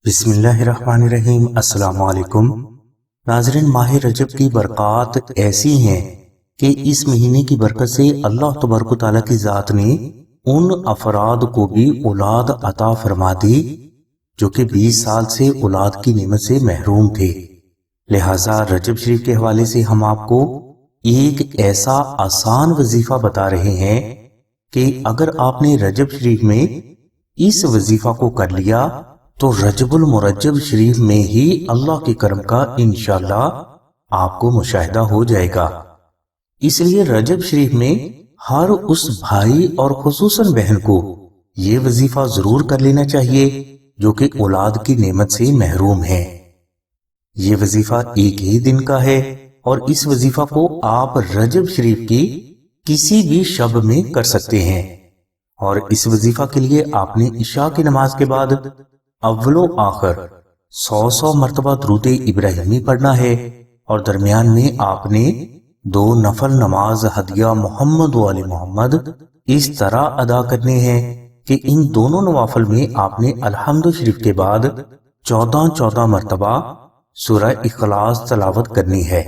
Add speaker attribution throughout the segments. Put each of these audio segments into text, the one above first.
Speaker 1: بسم اللہ الرحمن الرحیم۔ السلام علیکم ناظرین، ماہ رجب کی برکات ایسی ہیں کہ اس مہینے کی برکت سے اللہ تبارک و تعالیٰ کی ذات نے ان افراد کو بھی اولاد عطا فرما دی جو کہ 20 سال سے اولاد کی نعمت سے محروم تھے۔ لہٰذا رجب شریف کے حوالے سے ہم آپ کو ایک ایسا آسان وظیفہ بتا رہے ہیں کہ اگر آپ نے رجب شریف میں اس وظیفہ کو کر لیا تو رجب المرجب شریف میں ہی اللہ کے کرم کا انشاءاللہ آپ کو مشاہدہ ہو جائے گا۔ اس لیے رجب شریف میں ہر اس بھائی اور خصوصاً بہن کو یہ وظیفہ ضرور کر لینا چاہیے جو کہ اولاد کی نعمت سے محروم ہیں۔ یہ وظیفہ ایک ہی دن کا ہے اور اس وظیفہ کو آپ رجب شریف کی کسی بھی شب میں کر سکتے ہیں، اور اس وظیفہ کے لیے آپ نے عشاء کی نماز کے بعد اول و آخر 100 مرتبہ درود ابراہیمی پڑھنا ہے، اور درمیان میں آپ نے 2 نفل نماز ہدیہ محمد و آل محمد اس طرح ادا کرنے ہیں کہ ان دونوں نوافل میں آپ نے الحمد شریف کے بعد 14 مرتبہ سورہ اخلاص تلاوت کرنی ہے۔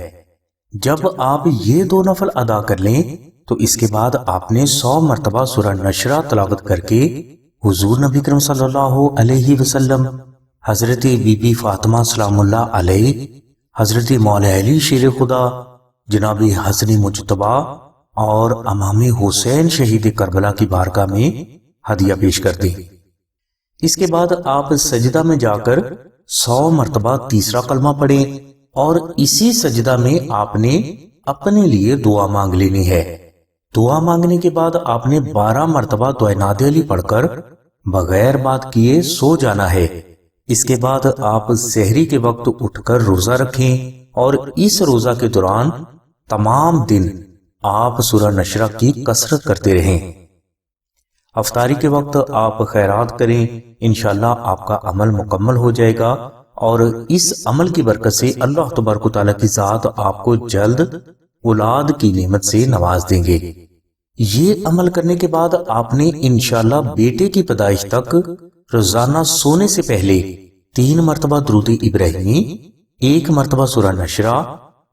Speaker 1: جب آپ یہ 2 نفل ادا کر لیں تو اس کے بعد آپ نے 100 مرتبہ سورہ نشرہ تلاوت کر کے حضور نبی کریم صلی اللہ علیہ وسلم، حضرت بی بی فاطمہ سلام اللہ علیہ، حضرت مولا علی شیر خدا، جناب حسن مجتبی اور امام حسین شہید کربلا کی بارگاہ میں ہدیہ پیش کر دیں۔ اس کے بعد آپ سجدہ میں جا کر 100 مرتبہ تیسرا کلمہ پڑھیں، اور اسی سجدہ میں آپ نے اپنے لیے دعا مانگ لینی ہے۔ دعا مانگنے کے بعد آپ نے 12 مرتبہ دعائے ناد علی پڑھ کر بغیر بات کیے سو جانا ہے۔ اس کے بعد آپ سحری کے وقت اٹھ کر روزہ رکھیں، اور اس روزہ کے دوران تمام دن آپ سورہ نشرہ کی کثرت کرتے رہیں۔ افطاری کے وقت آپ خیرات کریں، انشاءاللہ آپ کا عمل مکمل ہو جائے گا، اور اس عمل کی برکت سے اللہ تبارک و تعالیٰ کی ذات آپ کو جلد اولاد کی نعمت سے نواز دیں گے۔ یہ عمل کرنے کے بعد آپ نے انشاءاللہ بیٹے کی پیدائش تک روزانہ سونے سے پہلے 3 مرتبہ درود ابراہیمی، 1 مرتبہ سورہ نشرہ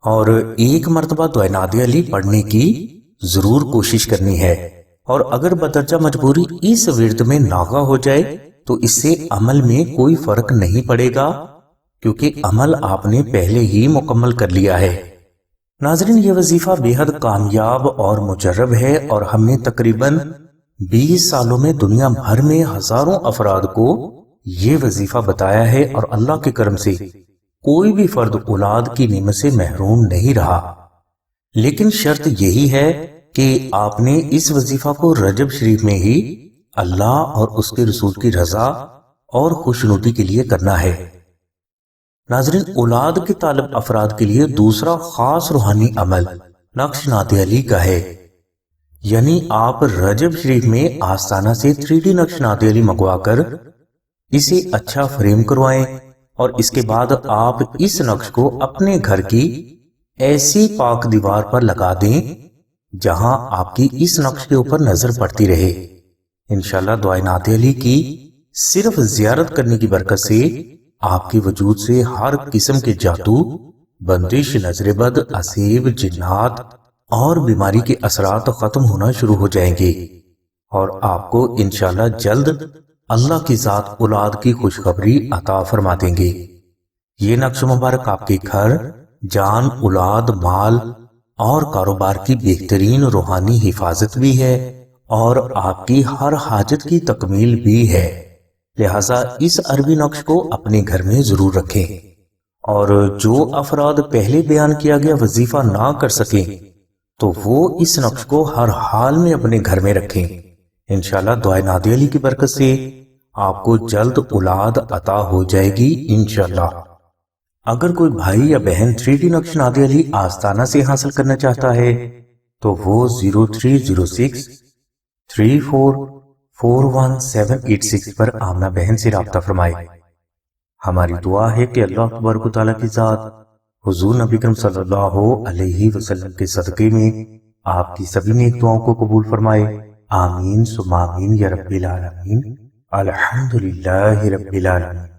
Speaker 1: اور 1 مرتبہ دعائے ناد علی پڑھنے کی ضرور کوشش کرنی ہے، اور اگر بدرجہ مجبوری اس ورد میں ناغہ ہو جائے تو اس سے عمل میں کوئی فرق نہیں پڑے گا، کیونکہ عمل آپ نے پہلے ہی مکمل کر لیا ہے۔ ناظرین، یہ وظیفہ بے حد کامیاب اور مجرب ہے، اور ہم نے تقریباً 20 سالوں میں دنیا بھر میں ہزاروں افراد کو یہ وظیفہ بتایا ہے، اور اللہ کے کرم سے کوئی بھی فرد اولاد کی نعمت سے محروم نہیں رہا۔ لیکن شرط یہی ہے کہ آپ نے اس وظیفہ کو رجب شریف میں ہی اللہ اور اس کے رسول کی رضا اور خوشنودی کے لیے کرنا ہے۔ ناظرین، اولاد کے طالب افراد کے لیے دوسرا خاص روحانی عمل نقش ناد علی کا ہے، یعنی آپ رجب شریف میں آستانہ سے 3D نقش ناد علی منگوا کر اسے اچھا فریم کروائیں، اور اس کے بعد آپ اس نقش کو اپنے گھر کی ایسی پاک دیوار پر لگا دیں جہاں آپ کی اس نقش کے اوپر نظر پڑتی رہے۔ انشاءاللہ دعائے ناد علی کی صرف زیارت کرنے کی برکت سے آپ کے وجود سے ہر قسم کے جادو، بندش، نظر بد، اسیب، جنات اور بیماری کے اثرات ختم ہونا شروع ہو جائیں گے، اور آپ کو انشاءاللہ جلد اللہ کی ذات اولاد کی خوشخبری عطا فرما دیں گے۔ یہ نقش مبارک آپ کے گھر، جان، اولاد، مال اور کاروبار کی بہترین روحانی حفاظت بھی ہے، اور آپ کی ہر حاجت کی تکمیل بھی ہے۔ لہٰذا اس عربی نقش کو اپنے گھر میں ضرور رکھیں، اور جو افراد پہلے بیان کیا گیا وظیفہ نہ کر سکیں تو وہ اس نقش کو ہر حال میں اپنے گھر میں رکھیں۔ انشاءاللہ دعائے ناد علی کی برکت سے آپ کو جلد اولاد عطا ہو جائے گی انشاءاللہ۔ اگر کوئی بھائی یا بہن 3D نقش ناد علی آستانہ سے حاصل کرنا چاہتا ہے تو وہ 0306 3441 پر آمنہ بہن سے رابطہ فرمائے۔ ہماری دعا ہے کہ اللہ تبارک و تعالیٰ کی ذات حضور نبی کریم صلی اللہ علیہ وسلم کے صدقے میں آپ کی سبھی نیک دعاؤں کو قبول فرمائے۔ آمین ثم آمین یا رب العالمین۔ الحمدللہ رب العالمین۔